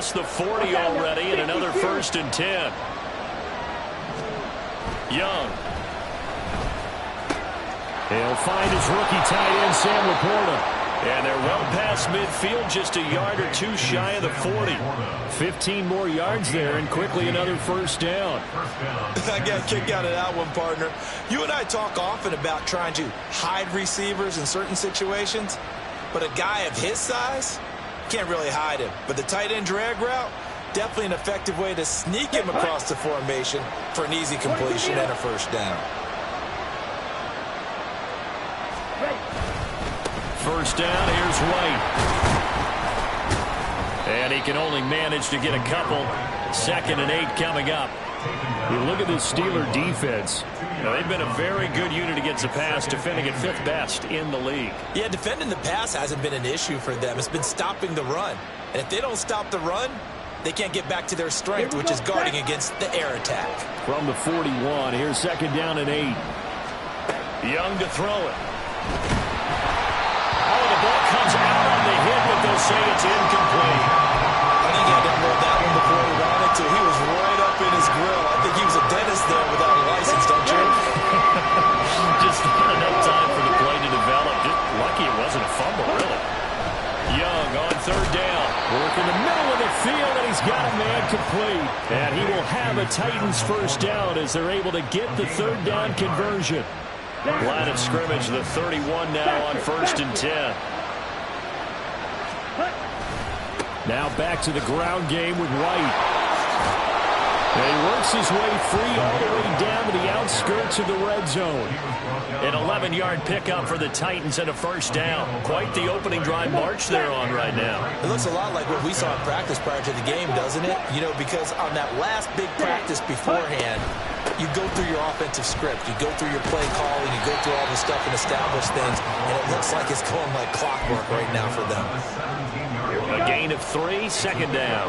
past the 40 already, and another 1st and 10. Young. He'll find his rookie tight end, Sam Laporta. And they're well past midfield, just a yard or two shy of the 40. 15 more yards there, and quickly another 1st down. I got a kick out of that one, partner. You and I talk often about trying to hide receivers in certain situations, but a guy of his size can't really hide him. But the tight end drag route, definitely an effective way to sneak him across the formation for an easy completion and a 1st down. 1st down, here's White. And he can only manage to get a couple. 2nd and 8 coming up. You look at this Steeler defense. Now, they've been a very good unit against the pass, defending at 5th best in the league. Yeah, defending the pass hasn't been an issue for them. It's been stopping the run. And if they don't stop the run, they can't get back to their strength, which is guarding against the air attack. From the 41, here's 2nd down and 8. Young to throw it. Ball comes out on the hit, but they'll say it's incomplete. I think he had to hold that one before he wanted to. He was right up in his grill. I think he was a dentist there without a license, don't you? Just not enough time for the play to develop. Just lucky it wasn't a fumble, really. Young on 3rd down. Work in the middle of the field, and he's got a man complete. And he will have a Titans 1st down as they're able to get the 3rd down conversion. Line of scrimmage, the 31 now on 1st and 10. Now back to the ground game with White. And he works his way free all the way down to the outskirts of the red zone. An 11-yard pickup for the Titans and a 1st down. Quite the opening drive march they're on right now. It looks a lot like what we saw in practice prior to the game, doesn't it? You know, because on that last big practice beforehand, you go through your offensive script, you go through your play calling, you go through all the stuff and establish things, and it looks like it's going like clockwork right now for them. A gain of 3, 2nd down.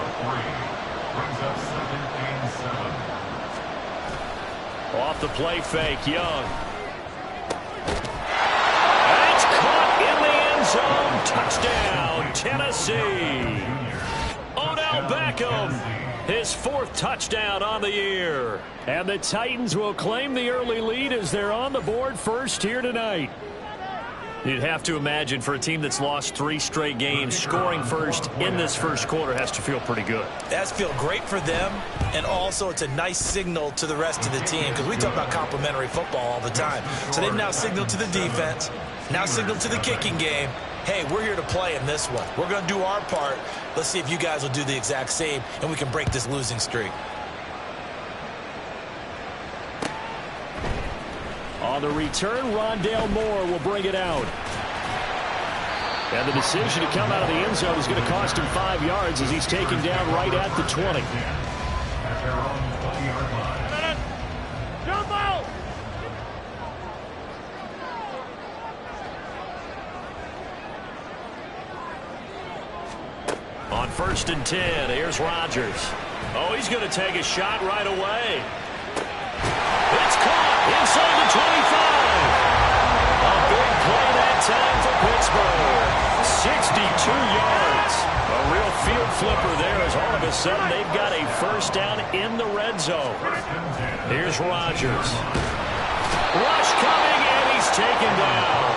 Off the play fake, Young. And it's caught in the end zone. Touchdown, Tennessee. Odell Beckham, his 4th touchdown on the year. And the Titans will claim the early lead as they're on the board first here tonight. You'd have to imagine for a team that's lost 3 straight games, scoring first in this 1st quarter has to feel pretty good. That's feel great for them, and also it's a nice signal to the rest of the team because we talk about complimentary football all the time. So they've now signaled to the defense, now signaled to the kicking game, hey, we're here to play in this one. We're going to do our part. Let's see if you guys will do the exact same, and we can break this losing streak. On the return, Rondale Moore will bring it out. And the decision to come out of the end zone is going to cost him 5 yards as he's taken down right at the 20. Jump out! On 1st and 10, here's Rodgers. Oh, he's going to take a shot right away. It's caught inside the 25. A big play that time for Pittsburgh. 62 yards. A real field flipper there as all of a sudden they've got a 1st down in the red zone. Here's Rodgers. Rush coming, and he's taken down.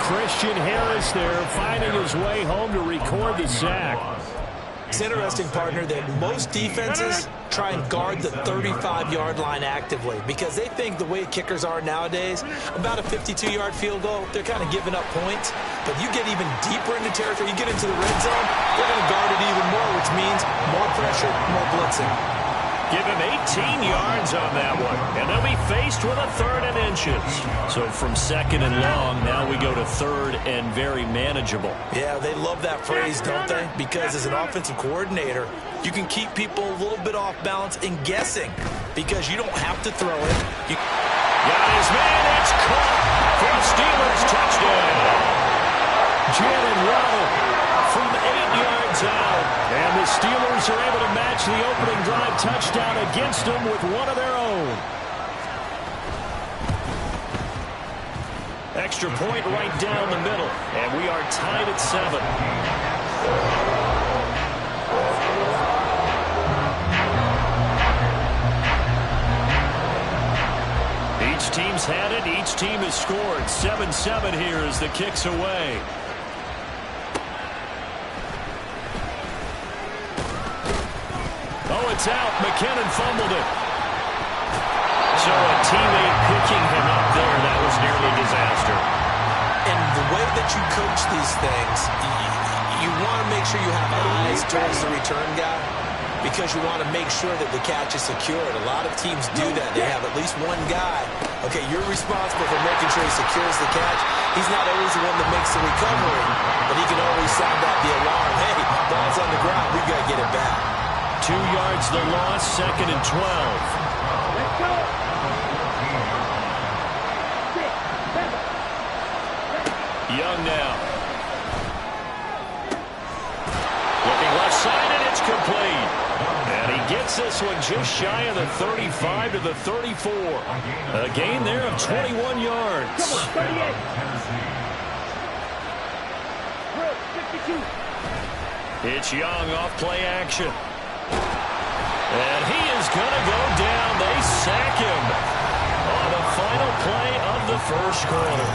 Christian Harris there finding his way home to record the sack. It's interesting, partner, that most defenses try and guard the 35-yard line actively because they think the way kickers are nowadays, about a 52-yard field goal, they're kind of giving up points. But you get even deeper into territory, you get into the red zone, they're going to guard it even more, which means more pressure, more blitzing. Give him 18 yards on that one. And they'll be faced with a 3rd and inches. So from 2nd and long, now we go to 3rd and very manageable. Yeah, they love that phrase, don't they? Because as an offensive coordinator, you can keep people a little bit off balance and guessing because you don't have to throw it. Got his man. It's caught for a Steelers touchdown. Jalen Waddle from 8 yards out. And the Steelers are able to match the opening drive touchdown against them with one of their own. Extra point right down the middle. And we are tied at 7. teams had it. Each team has scored. 7-7 here as the kick's away. Oh, it's out. McKinnon fumbled it. So a teammate picking him up there, that was nearly disaster. And the way that you coach these things, you want to make sure you have eyes towards the return guy because you want to make sure that the catch is secured. A lot of teams do that. They have at least one guy. Okay, you're responsible for making sure he secures the catch. He's not always the one that makes the recovery, but he can always sound out the alarm. Hey, ball's on the ground. We've got to get it back. 2 yards the loss, 2nd and 12. Let's go. Young now. Looking left side, and it's complete. And he gets this one just shy of the 35 to the 34. A gain there of 21 yards. Come on, 38. 52. It's Young off play action. And he is going to go down. They sack him on the final play of the first quarter.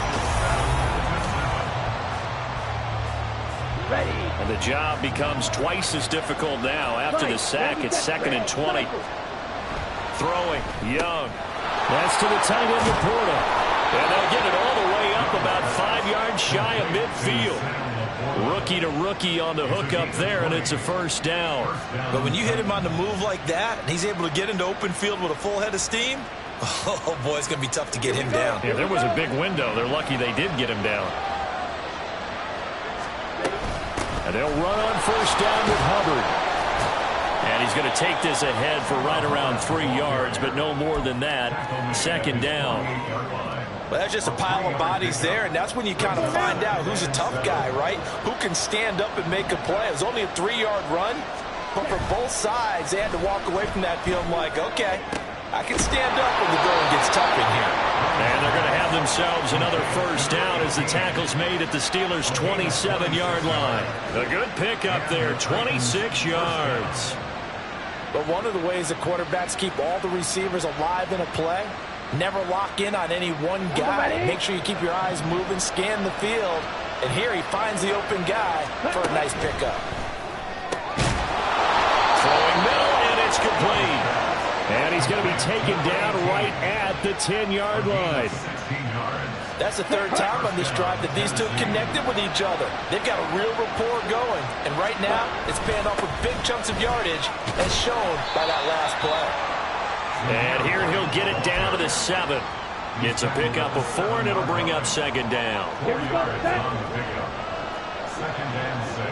Ready. And the job becomes twice as difficult now. After the sack, it's 2nd and 20. Throwing, Young. That's to the tight end, Laporta. And they'll get it all the way up about 5 yards shy of midfield. Rookie to rookie on the hook up there, and it's a first down. But when you hit him on the move like that, and he's able to get into open field with a full head of steam, oh, boy, it's going to be tough to get him down. Yeah, there was a big window. They're lucky they did get him down. And they'll run on first down with Hubbard. And he's going to take this ahead for right around 3 yards, but no more than that. 2nd down. Well, that's just a pile of bodies there, and that's when you kind of find out who's a tough guy, right? Who can stand up and make a play. It was only a 3-yard run, but for both sides, they had to walk away from that field like, okay, I can stand up when the going gets tough in here. And they're going to have themselves another first down as the tackle's made at the Steelers' 27-yard line. A good pickup there, 26 yards. But one of the ways that quarterbacks keep all the receivers alive in a play, never lock in on any one guy. Make sure you keep your eyes moving, scan the field. And here he finds the open guy for a nice pickup. Throwing middle, and it's complete. And he's going to be taken down right at the 10-yard line. That's the third time on this drive that these two connected with each other. They've got a real rapport going. And right now, it's paying off with big chunks of yardage, as shown by that last play. And here he'll get it down to the 7. Gets a pickup of 4, and it'll bring up 2nd down. Here we go. 2nd and 6.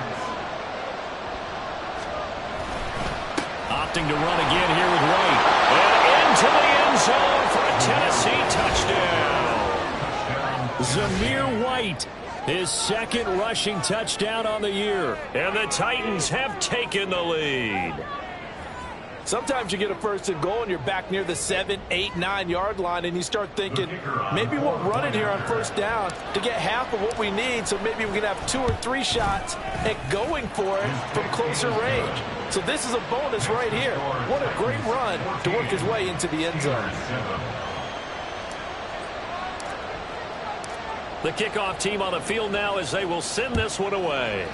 Opting to run again here with White. And into the end zone for a Tennessee touchdown. Zamir White, his 2nd rushing touchdown on the year. And the Titans have taken the lead. Sometimes you get a first and goal and you're back near the 7, 8, 9-yard line and you start thinking, maybe we'll run it here on first down to get half of what we need, so maybe we can have 2 or 3 shots at going for it from closer range. So this is a bonus right here. What a great run to work his way into the end zone. The kickoff team on the field now as they will send this one away.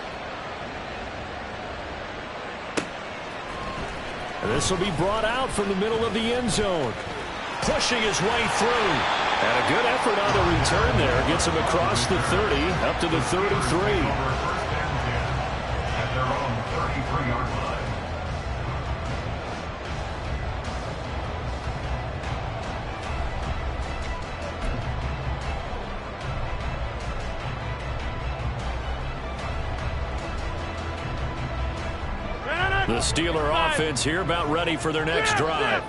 And this will be brought out from the middle of the end zone. Pushing his way through. And a good effort on the return there. Gets him across the 30, up to the 33. At their own 33-yard line. The Steeler offense here about ready for their next drive.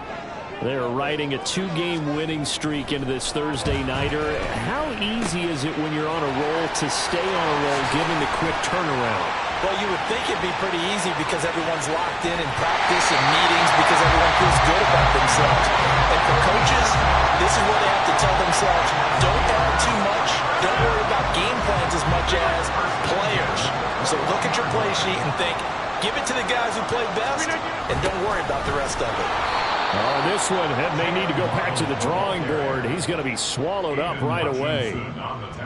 They are riding a 2-game winning streak into this Thursday nighter. How easy is it when you're on a roll to stay on a roll given the quick turnaround? Well, you would think it'd be pretty easy because everyone's locked in practice and meetings because everyone feels good about themselves. And for coaches, this is where they have to tell themselves, don't add too much. Don't worry about game plans as much as players. So look at your play sheet and think, give it to the guys who play best, and don't worry about the rest of it. Oh, this one may need to go back to the drawing board. He's going to be swallowed up right away.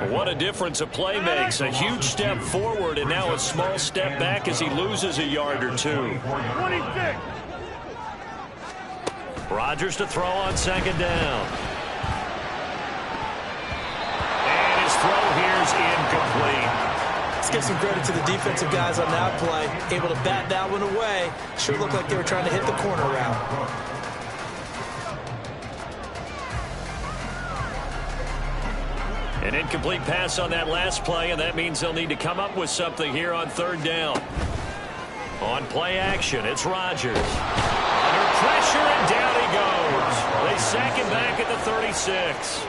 What a difference a play makes. A huge step forward and now a small step back as he loses a yard or two. 26. Rodgers to throw on second down. And his throw here's incomplete. Let's give some credit to the defensive guys on that play. Able to bat that one away. Sure looked like they were trying to hit the corner route. An incomplete pass on that last play, and that means they'll need to come up with something here on third down. On play action, it's Rodgers. Under pressure, and down he goes. They sack him back at the 36.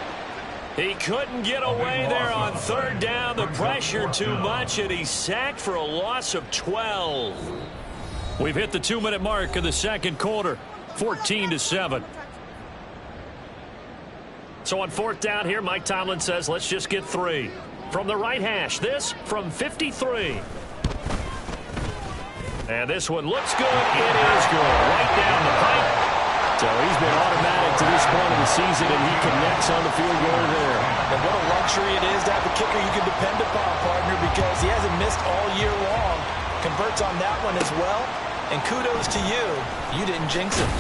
He couldn't get away there on third down. The pressure too much, and he's sacked for a loss of 12. We've hit the 2-minute mark of the second quarter, 14-7. So on fourth down here, Mike Tomlin says, let's just get 3. From the right hash, this from 53. And this one looks good. It is good. Right down the pipe. So he's been automatic to this point of the season, and he connects on the field goal there. And what a luxury it is to have a kicker you can depend upon, partner, because he hasn't missed all year long. Converts on that one as well. And kudos to you. You didn't jinx him.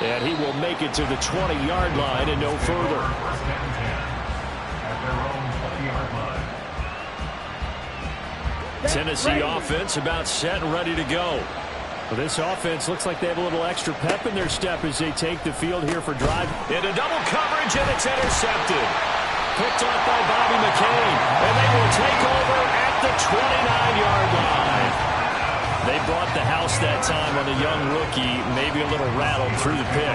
And he will make it to the 20-yard line and no further. First and 10 at their own 20-yard line. Tennessee offense about set and ready to go. Well, this offense looks like they have a little extra pep in their step as they take the field here for drive. Into double coverage, and it's intercepted. Picked off by Bobby McCain, and they will take over at the 29-yard line. They brought the house that time on a young rookie, maybe a little rattled through the pick.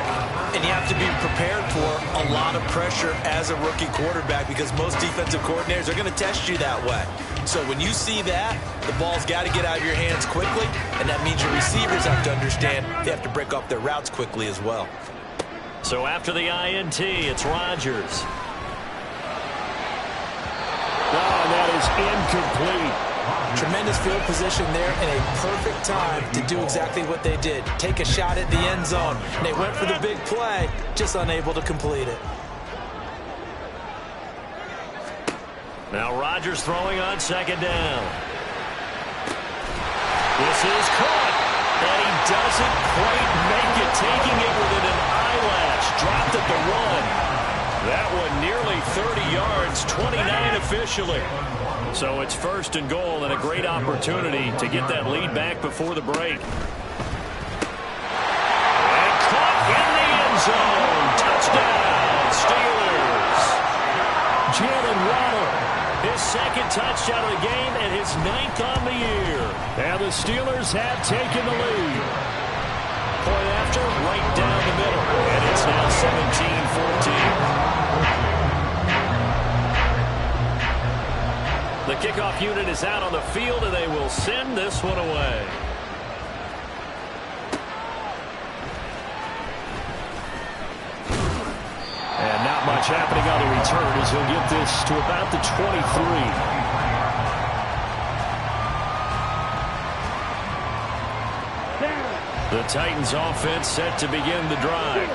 And you have to be prepared for a lot of pressure as a rookie quarterback because most defensive coordinators are going to test you that way. So when you see that, the ball's got to get out of your hands quickly, and that means your receivers have to understand they have to break up their routes quickly as well. So after the INT, it's Rodgers. Oh, and that is incomplete. Tremendous field position there and a perfect time to do exactly what they did. Take a shot at the end zone. And they went for the big play, just unable to complete it. Now Rodgers throwing on second down. This is caught. And he doesn't quite make it, taking it within an eyelash. Dropped at the 1. That one nearly 30 yards, 29 officially. So it's first and goal and a great opportunity to get that lead back before the break. And caught in the end zone. Touchdown, Steelers. Jalen Waddle, his second touchdown of the game and his 9th on the year. And the Steelers have taken the lead. Point after, right down the middle. And it's now 17-14. The kickoff unit is out on the field, and they will send this one away. And not much happening on the return as he'll get this to about the 23. The Titans offense set to begin the drive.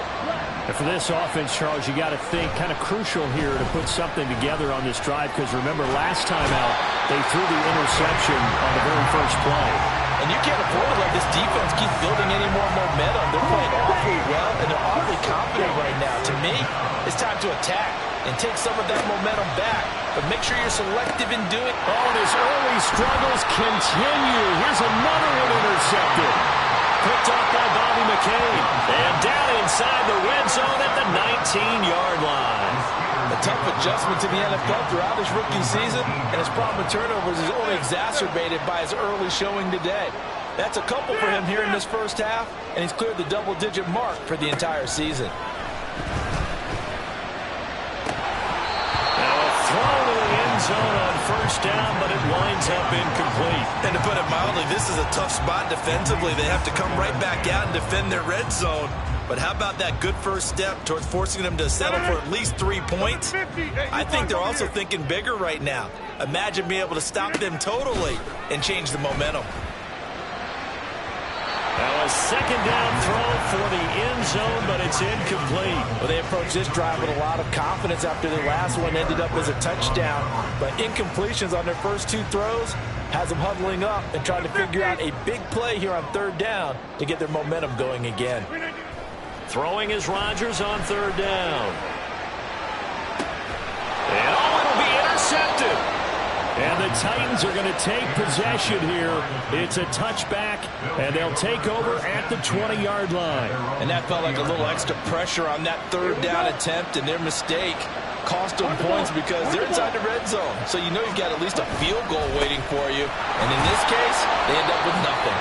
And for this offense, Charles, you got to think kind of crucial here to put something together on this drive because remember last time out they threw the interception on the very first play. And you can't afford to let this defense keep building any more momentum. They're playing awfully well and they're awfully confident right now. To me, it's time to attack and take some of that momentum back. But make sure you're selective in doing it. Oh, and his early struggles continue. Here's another one intercepted. Picked off by Bobby McCain. And down inside the red zone at the 19-yard line. A tough adjustment to the NFL throughout his rookie season, and his problem with turnovers is only exacerbated by his early showing today. That's a couple for him here in this first half, and he's cleared the double-digit mark for the entire season. Now a throw to the end zone on first down, but it winds up incomplete. And to put it mildly, this is a tough spot defensively. They have to come right back out and defend their red zone. But how about that good first step towards forcing them to settle for at least 3 points? I think they're also thinking bigger right now. Imagine being able to stop them totally and change the momentum. Now a second down throw for the end zone, but it's incomplete. Well, they approached this drive with a lot of confidence after their last one ended up as a touchdown. But incompletions on their first two throws has them huddling up and trying to figure out a big play here on third down to get their momentum going again. Throwing is Rodgers on third down. And it'll be intercepted. And the Titans are going to take possession here. It's a touchback, and they'll take over at the 20-yard line. And that felt like a little extra pressure on that third down attempt, and their mistake cost them points because they're inside the red zone. So you know you've got at least a field goal waiting for you. And in this case, they end up with nothing.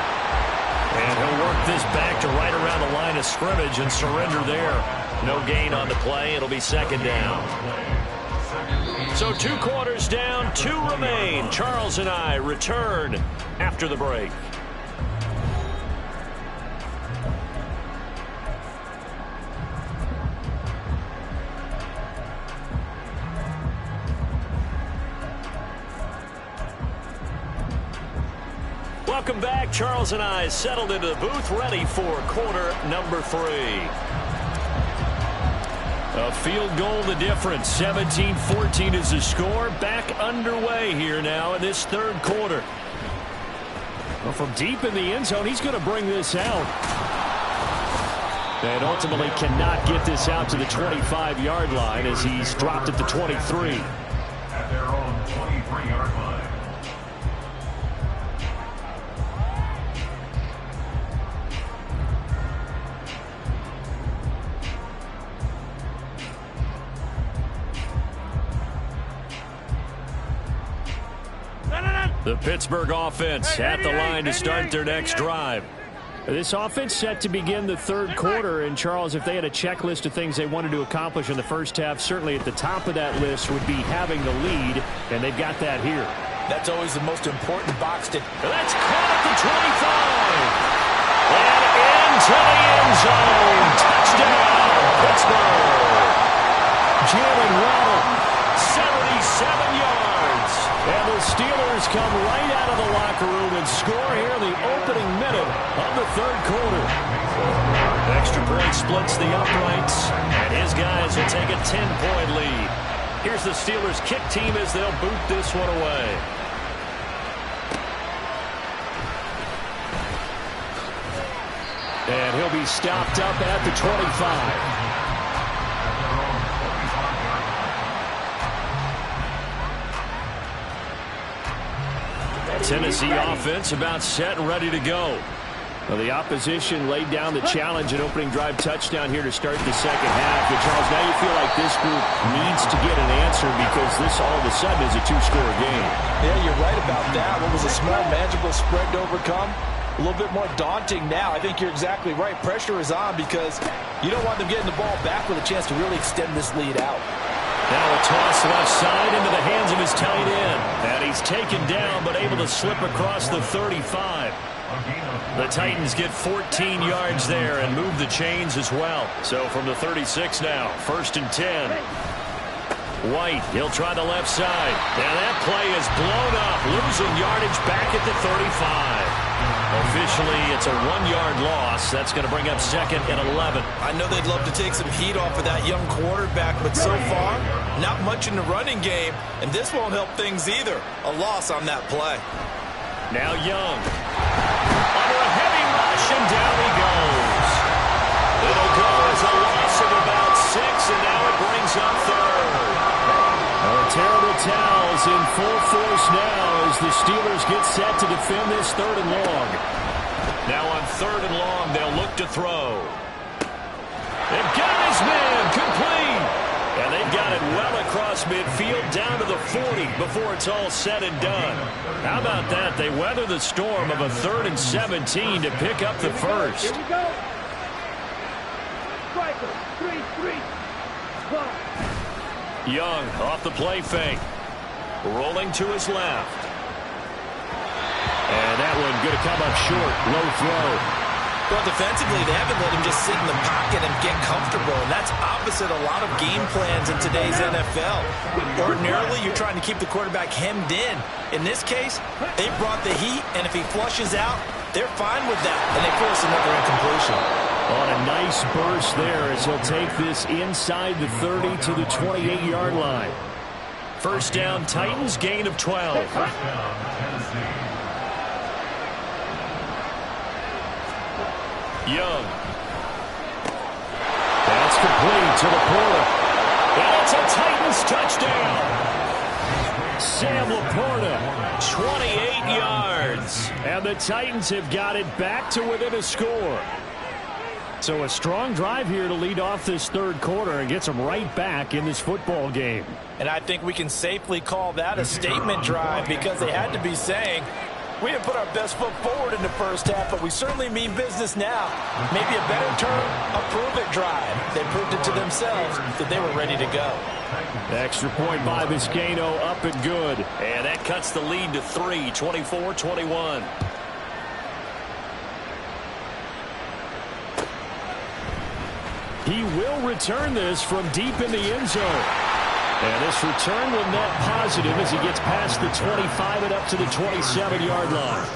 And he'll work this back to right around the line of scrimmage and surrender there. No gain on the play. It'll be second down. So 2 quarters down, 2 remain. Charles and I return after the break. Welcome back. Charles and I settled into the booth, ready for quarter number 3. A field goal the difference. 17-14 is the score. Back underway here now in this third quarter. Well, from deep in the end zone, he's going to bring this out. And ultimately cannot get this out to the 25-yard line as he's dropped at the 23. At their own 23-yard line. The Pittsburgh offense at the line to start their next drive. This offense set to begin the third quarter. And, Charles, if they had a checklist of things they wanted to accomplish in the first half, certainly at the top of that list would be having the lead, and they've got that here. That's always the most important box to... That's caught at the 25. And into the end zone. Touchdown, Pittsburgh. Jalen Waddle, 77 yards. And the Steelers come right out of the locker room and score here in the opening minute of the third quarter. Extra point splits the uprights, and his guys will take a 10-point lead. Here's the Steelers kick team as they'll boot this one away. And he'll be stopped up at the 25. Tennessee offense about set and ready to go. Well, the opposition laid down the challenge and opening drive touchdown here to start the second half. And Charles, now you feel like this group needs to get an answer because this all of a sudden is a 2-score game. Yeah, you're right about that. What was a small, manageable spread to overcome? A little bit more daunting now. I think you're exactly right. Pressure is on because you don't want them getting the ball back with a chance to really extend this lead out. Now a toss left side into the hands of his tight end. And he's taken down but able to slip across the 35. The Titans get 14 yards there and move the chains as well. So from the 36 now, 1st and 10. White, he'll try the left side. Now that play is blown up, losing yardage back at the 35. Officially, it's a 1-yard loss. That's going to bring up 2nd and 11. I know they'd love to take some heat off of that young quarterback, but so far, not much in the running game, and this won't help things either. A loss on that play. Now Young. Under a heavy rush, and down he goes. It'll go as a loss of about 6, and now it brings up 3rd. Terrible towels in full force now as the Steelers get set to defend this 3rd and long. Now on 3rd and long, they'll look to throw. They've got his man complete. And they've got it well across midfield down to the 40 before it's all said and done. How about that? They weather the storm of a 3rd and 17 to pick up the first. Here we go. Striker, 3-3. Young off the play fake. Rolling to his left. And that one going to come up short. Low throw. Well, defensively, they haven't let him just sit in the pocket and get comfortable, and that's opposite a lot of game plans in today's NFL. Ordinarily, you're trying to keep the quarterback hemmed in. In this case, they brought the heat, and if he flushes out, they're fine with that, and they force another incompletion. On a nice burst there as he'll take this inside the 30 to the 28-yard line. First down, Titans, gain of 12. Young. That's complete to Laporta. And it's a Titans touchdown. Sam Laporta, 28 yards. And the Titans have got it back to within a score. So a strong drive here to lead off this third quarter and gets them right back in this football game. And I think we can safely call that a statement drive because they had to be saying, we didn't put our best foot forward in the first half, but we certainly mean business now. Maybe a better term, a prove-it drive. They proved it to themselves that they were ready to go. Extra point by Vizcaino, up and good. And that cuts the lead to 3, 24-21. He will return this from deep in the end zone. And this return will net positive as he gets past the 25 and up to the 27-yard line.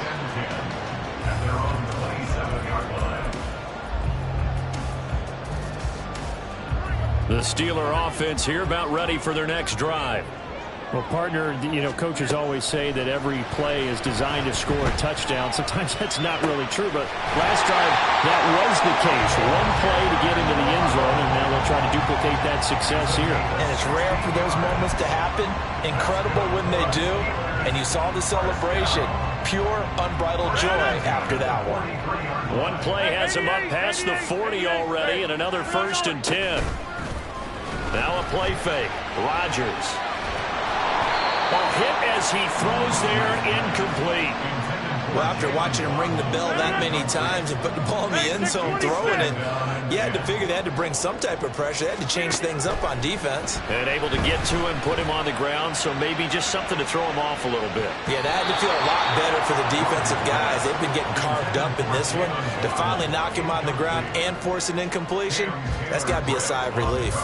The Steeler offense here about ready for their next drive. Well, partner, coaches always say that every play is designed to score a touchdown. Sometimes that's not really true, but last drive, that was the case. One play to get into the end zone, and now they'll try to duplicate that success here. And it's rare for those moments to happen. Incredible when they do. And you saw the celebration. Pure, unbridled joy after that one. One play has him up past the 40 already, and another 1st and 10. Now a play fake. Rodgers. Ball hit as he throws there, incomplete. Well, after watching him ring the bell that many times and put the ball in the end zone throwing it, you had to figure they had to bring some type of pressure. They had to change things up on defense. And able to get to him, put him on the ground, so maybe just something to throw him off a little bit. Yeah, that had to feel a lot better for the defensive guys. They've been getting carved up in this one. To finally knock him on the ground and force an incompletion, that's got to be a sigh of relief.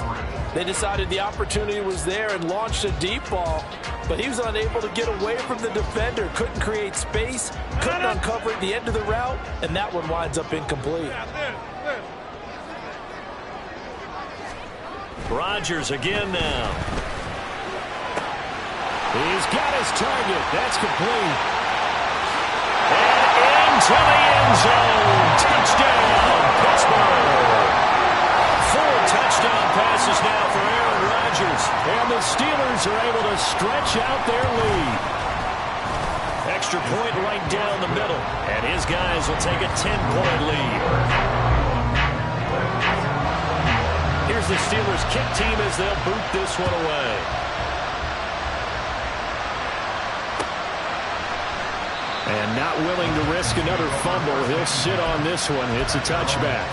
They decided the opportunity was there and launched a deep ball, but he was unable to get away from the defender, couldn't create space, couldn't uncover at the end of the route, and that one winds up incomplete. Rodgers again now. He's got his target. That's complete. And into the end zone. Touchdown, Pittsburgh. 4 touchdown passes now for Aaron Rodgers. And the Steelers are able to stretch out their lead. Extra point right down the middle. And his guys will take a 10-point lead. Here's the Steelers kick team as they'll boot this one away. And not willing to risk another fumble. He'll sit on this one. It's a touchback.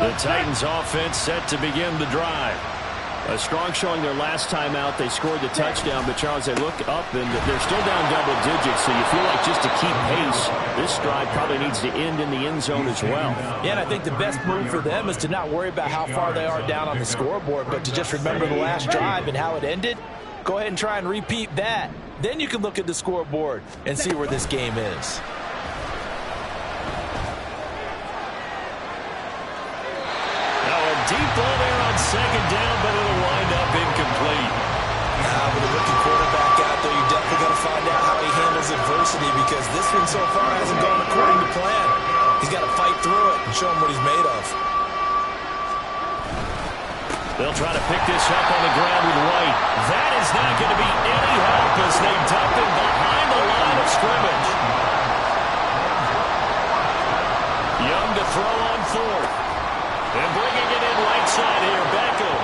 The Titans offense set to begin the drive. A strong showing their last time out. They scored the touchdown, but Charles, they look up and they're still down double digits, so you feel like just to keep pace, this drive probably needs to end in the end zone as well. Yeah, and I think the best move for them is to not worry about how far they are down on the scoreboard, but to just remember the last drive and how it ended. Go ahead and try and repeat that. Then you can look at the scoreboard and see where this game is. Deep ball there on 2nd down, but it'll wind up incomplete. With a rookie quarterback out there, you definitely got to find out how he handles adversity because this one so far hasn't gone according to plan. He's got to fight through it and show him what he's made of. They'll try to pick this up on the ground with White. That is not going to be any help as they dump it behind the line of scrimmage. Young to throw on 4th. And bringing it in right side here, Beckham.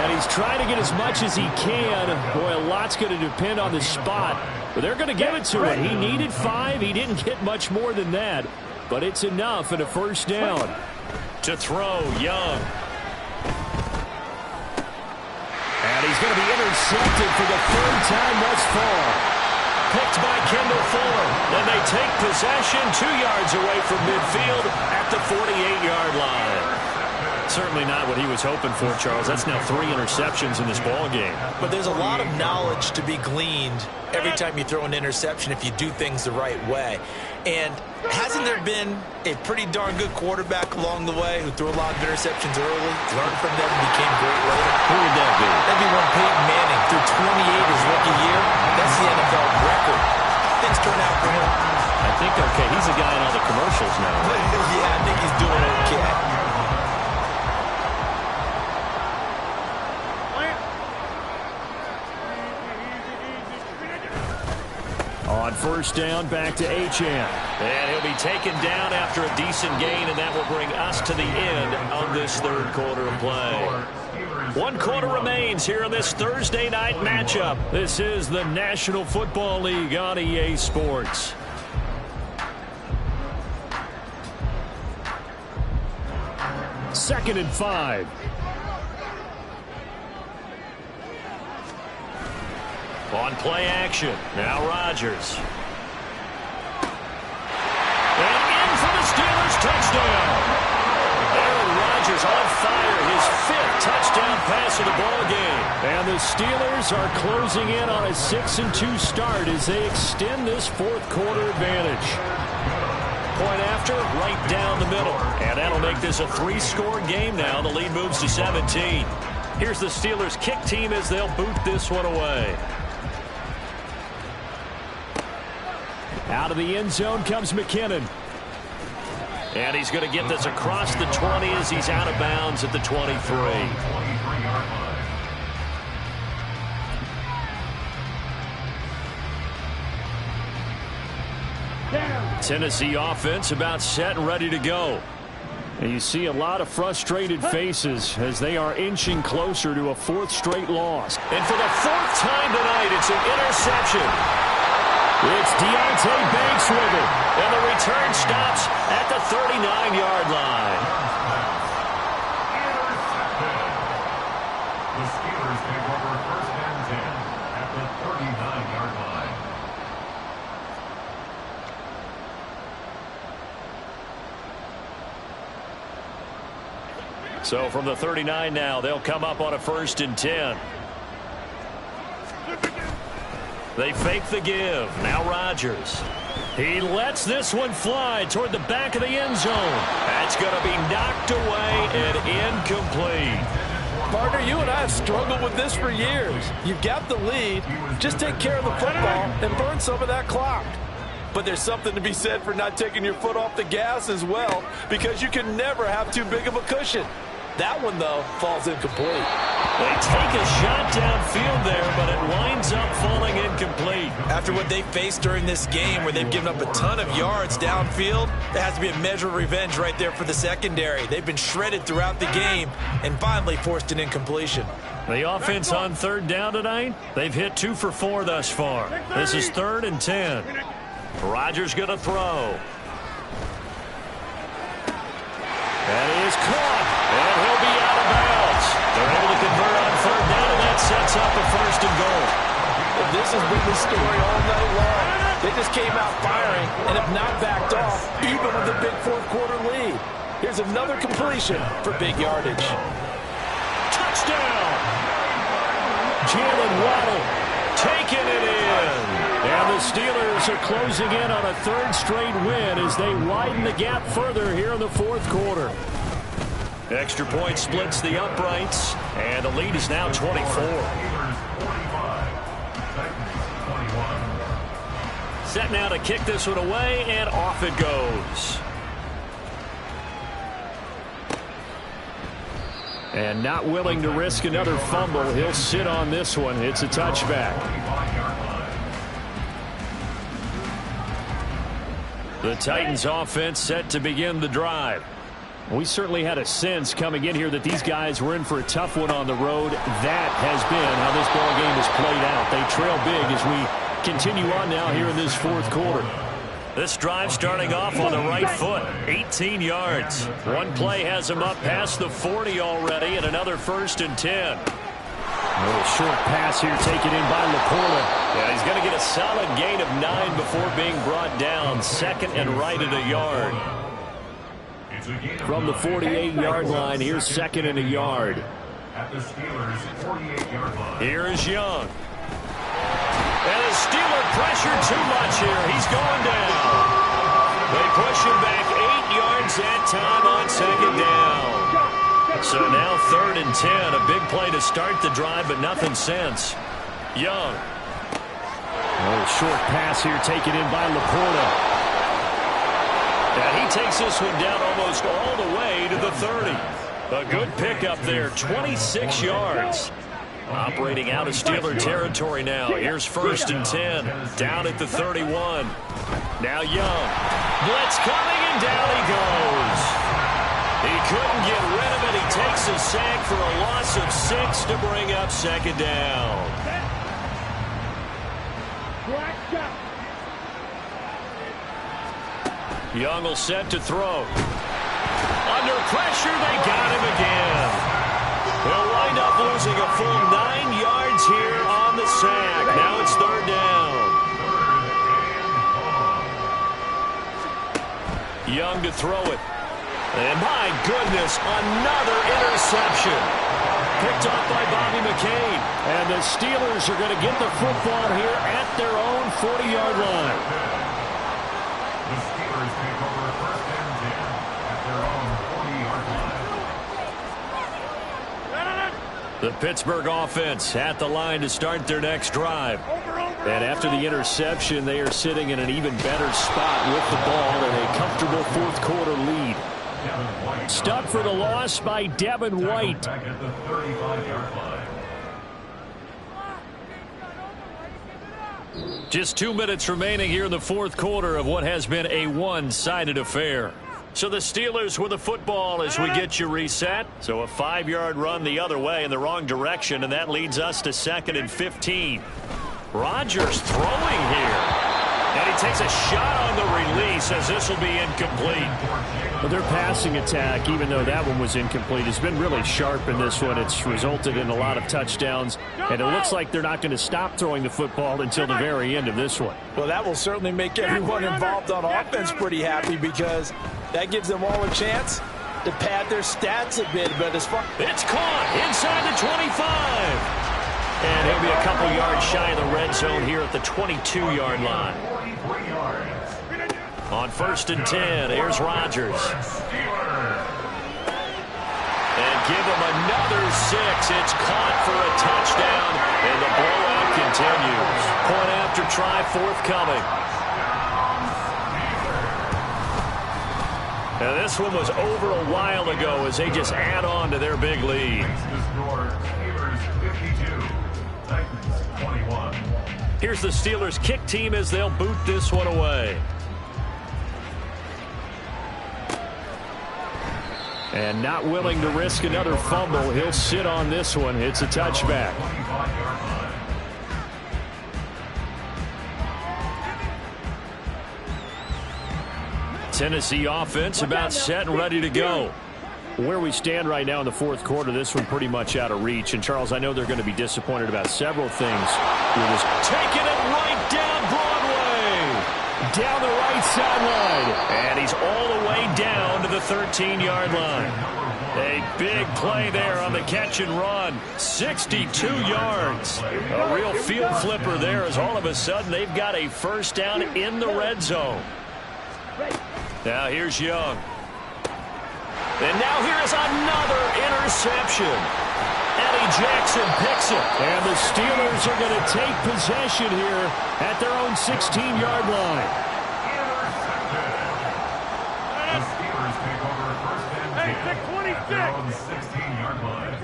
And he's trying to get as much as he can. Boy, a lot's going to depend on the spot. But they're going to give it to him. He needed 5. He didn't get much more than that. But it's enough and a first down. To throw, Young. And he's going to be intercepted for the third time thus far. Picked by Kendall Fuller. And they take possession 2 yards away from midfield at the 48-yard line. Certainly not what he was hoping for, Charles. That's now 3 interceptions in this ball game. But there's a lot of knowledge to be gleaned every time you throw an interception if you do things the right way. And hasn't there been a pretty darn good quarterback along the way who threw a lot of interceptions early, learned from them, and became great later? Who would that be? That'd be one Peyton Manning threw 28 his rookie year. That's the NFL record. Things turn out for him. I think, okay, he's a guy in all the commercials now. Yeah, I think he's doing okay. On first down, back to Achane. And he'll be taken down after a decent gain, and that will bring us to the end of this third quarter of play. 1 quarter remains here in this Thursday night matchup. This is the National Football League on EA Sports. Second and 5. On play action, now Rodgers. And in for the Steelers touchdown. Aaron Rodgers on fire, his 5th touchdown pass of the ball game. And the Steelers are closing in on a 6-2 start as they extend this fourth quarter advantage. Point after, right down the middle. And that'll make this a 3-score game now. The lead moves to 17. Here's the Steelers kick team as they'll boot this one away. Out of the end zone comes McKinnon. And he's going to get this across the 20 as he's out of bounds at the 23. Tennessee offense about set and ready to go. And you see a lot of frustrated faces as they are inching closer to a 4th straight loss. And for the 4th time tonight, it's an interception. It's Deontay Banks with it. And the return stops at the 39-yard line. The Steelers take over first and 10 at the 39-yard line. So from the 39 now, they'll come up on a 1st and 10. They fake the give. Now Rodgers. He lets this one fly toward the back of the end zone. That's going to be knocked away and incomplete. Partner, you and I have struggled with this for years. You've got the lead. Just take care of the football and burn some of that clock. But there's something to be said for not taking your foot off the gas as well, because you can never have too big of a cushion. That one, though, falls incomplete. They take a shot downfield there, but it winds up falling incomplete. After what they faced during this game where they've given up a ton of yards downfield, there has to be a measure of revenge right there for the secondary. They've been shredded throughout the game and finally forced an incompletion. The offense on 3rd down tonight, they've hit 2 for 4 thus far. This is 3rd and 10. Rodgers going to throw. That is caught, and he'll be out of bounds. They're able to convert on 3rd down, and that sets up a 1st and goal. Well, this has been the story all night long. They just came out firing and have not backed off, even with a big 4th quarter lead. Here's another completion for big yardage. Touchdown! Jalen Waddle taking it in. And the Steelers are closing in on a 3rd straight win as they widen the gap further here in the 4th quarter. Extra point splits the uprights, and the lead is now 24. Set now to kick this one away, and off it goes. And not willing to risk another fumble, he'll sit on this one. It's a touchback. The Titans offense set to begin the drive. We certainly had a sense coming in here that these guys were in for a tough one on the road. That has been how this ball game has played out. They trail big as we continue on now here in this 4th quarter. This drive starting off on the right foot. 18 yards. One play has them up past the 40 already, and another 1st and 10. A little short pass here taken in by Laporta. Yeah, he's going to get a solid gain of 9 before being brought down. Second and right at a yard. From the 48-yard line, here's second and a yard. At the Steelers' 48-yard line. Here is Young. And the Steeler pressured too much here. He's going down. They push him back 8 yards that time on second down. So now 3rd and 10. A big play to start the drive, but nothing since. Young. A little short pass here taken in by Laporta. And he takes this one down almost all the way to the 30. A good pickup there, 26 yards. Operating out of Steeler territory now. Here's 1st and 10. Down at the 31. Now Young. Blitz coming, and down he goes. He couldn't get rid of it. He takes a sack for a loss of 6 to bring up second down. Young will set to throw. Under pressure, they got him again. He'll wind up losing a full 9 yards here on the sack. Now it's 3rd down. Young to throw it. And my goodness, another interception. Picked off by Bobby McCain. And the Steelers are going to get the football here at their own 40-yard line. The Steelers take over 1st and 10 at their own 40-yard line. The Pittsburgh offense at the line to start their next drive. And after the interception, they are sitting in an even better spot with the ball and a comfortable 4th quarter lead. Stuck for the loss by Devin White. Back at the 35-yard line. Just 2 minutes remaining here in the 4th quarter of what has been a one-sided affair. So the Steelers with the football as we get you reset. So a 5-yard run the other way in the wrong direction, and that leads us to 2nd and 15. Rodgers throwing here. And he takes a shot on the release as this will be incomplete. But their passing attack, even though that one was incomplete, has been really sharp in this one. It's resulted in a lot of touchdowns, and it looks like they're not going to stop throwing the football until the very end of this one. Well, that will certainly make everyone involved on offense pretty happy because that gives them all a chance to pad their stats a bit. But as far it's caught inside the 25. And he'll be a couple yards shy of the red zone here at the 22-yard line. On 1st and 10, here's Rodgers. And give him another 6. It's caught for a touchdown, and the blowout continues. Point after try forthcoming. Now this one was over a while ago as they just add on to their big lead. Here's the Steelers kick team as they'll boot this one away. And not willing to risk another fumble, he'll sit on this one. It's a touchback. Tennessee offense about set and ready to go. Where we stand right now in the 4th quarter, this one pretty much out of reach. And, Charles, I know they're going to be disappointed about several things. Taking it right down Broadway. Down the right sideline. And he's all the way down to the 13-yard line. A big play there on the catch and run. 62 yards. A real field flipper there as all of a sudden they've got a 1st down in the red zone. Now here's Young. And now here is another interception. Eddie Jackson picks it. And the Steelers are going to take possession here at their own 16-yard line. The Steelers take over 1st and 10 at their own 16-yard line.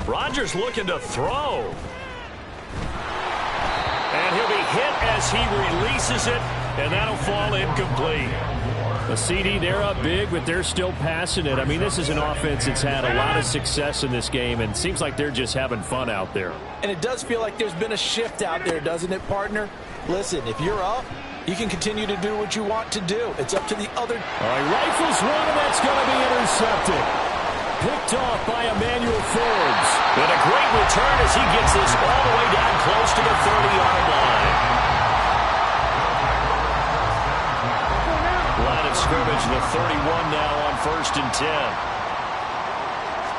Rodgers looking to throw. And he'll be hit as he releases it, and that'll fall incomplete. The CD, they're up big, but they're still passing it. I mean, this is an offense that's had a lot of success in this game, and it seems like they're just having fun out there. And it does feel like there's been a shift out there, doesn't it, partner? Listen, if you're up, You can continue to do what you want to do. It's up to the other. All right, rifles one, and that's going to be intercepted. Picked off by Emmanuel Forbes. And a great return as he gets this all the way down close to the 30-yard line. Line of scrimmage, the 31 now on 1st and 10.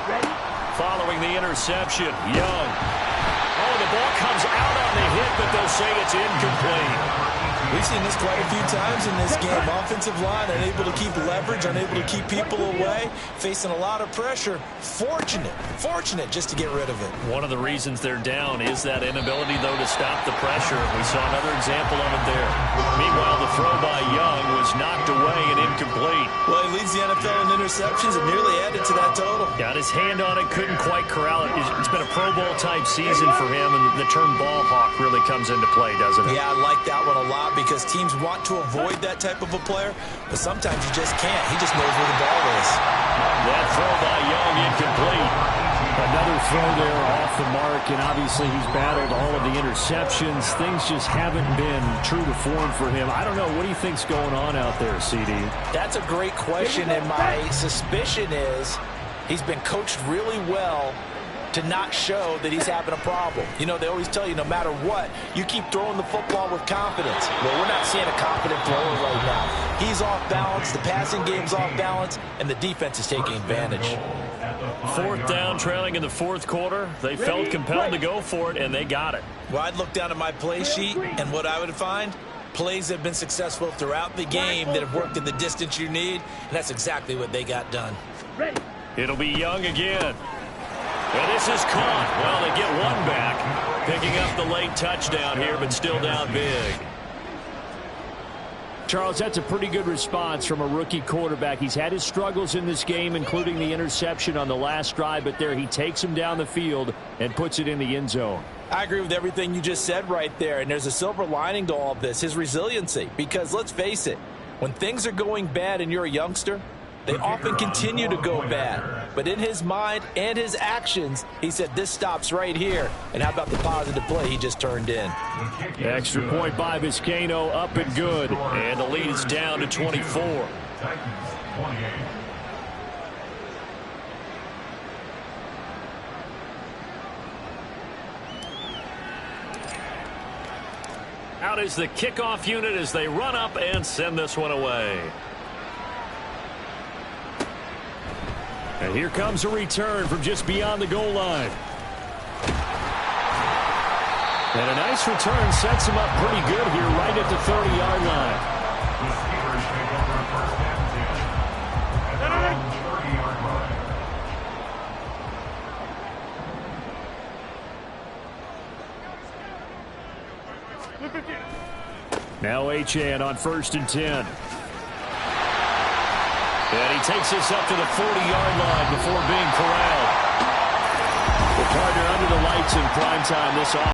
Ready? Following the interception, Young. Oh, the ball comes out on the hit, but they'll say it's incomplete. We've seen this quite a few times in this game. Offensive line unable to keep leverage, unable to keep people away, facing a lot of pressure. Fortunate just to get rid of it. One of the reasons they're down is that inability, though, to stop the pressure. We saw another example of it there. Meanwhile, the throw by Young was knocked away and incomplete. Well, he leads the NFL in interceptions and nearly added to that total. Got his hand on it, couldn't quite corral it. It's been a Pro Bowl-type season for him, and the term ball hawk really comes into play, doesn't it? Yeah, I like that one a lot because teams want to avoid that type of a player, but sometimes you just can't. He just knows where the ball is. That throw by Young incomplete. Another throw there off the mark, and obviously he's battled all of the interceptions. Things just haven't been true to form for him. I don't know. What do you think's going on out there, CD? That's a great question, and my suspicion is he's been coached really well to not show that he's having a problem. You know, they always tell you no matter what, you keep throwing the football with confidence. Well, we're not seeing a confident thrower right now. He's off balance, the passing game's off balance, and the defense is taking advantage. 4th down, trailing in the 4th quarter. They felt compelled to go for it, and they got it. Well, I'd look down at my play sheet, and what I would find, plays that have been successful throughout the game that have worked in the distance you need, and that's exactly what they got done. Ready? It'll be Young again. And this is caught. Well, they get one back. Picking up the late touchdown here, but still down big. Charles, that's a pretty good response from a rookie quarterback. He's had his struggles in this game, including the interception on the last drive, but there he takes him down the field and puts it in the end zone. I agree with everything you just said right there, and there's a silver lining to all of this, his resiliency. Because let's face it, when things are going bad and you're a youngster, they often continue to go bad. But in his mind and his actions, he said this stops right here. And how about the positive play he just turned in? Extra point by Vizcaino, up and good. And the lead is down to 24. Titans, 28. Out is the kickoff unit as they run up and send this one away. And here comes a return from just beyond the goal line. And a nice return sets him up pretty good here right at the 30-yard line. The Steelers take over 1st and 10. At their own 30-yard line. Now Achane on 1st and 10. And he takes this up to the 40-yard line before being corralled. The partner under the lights in prime time this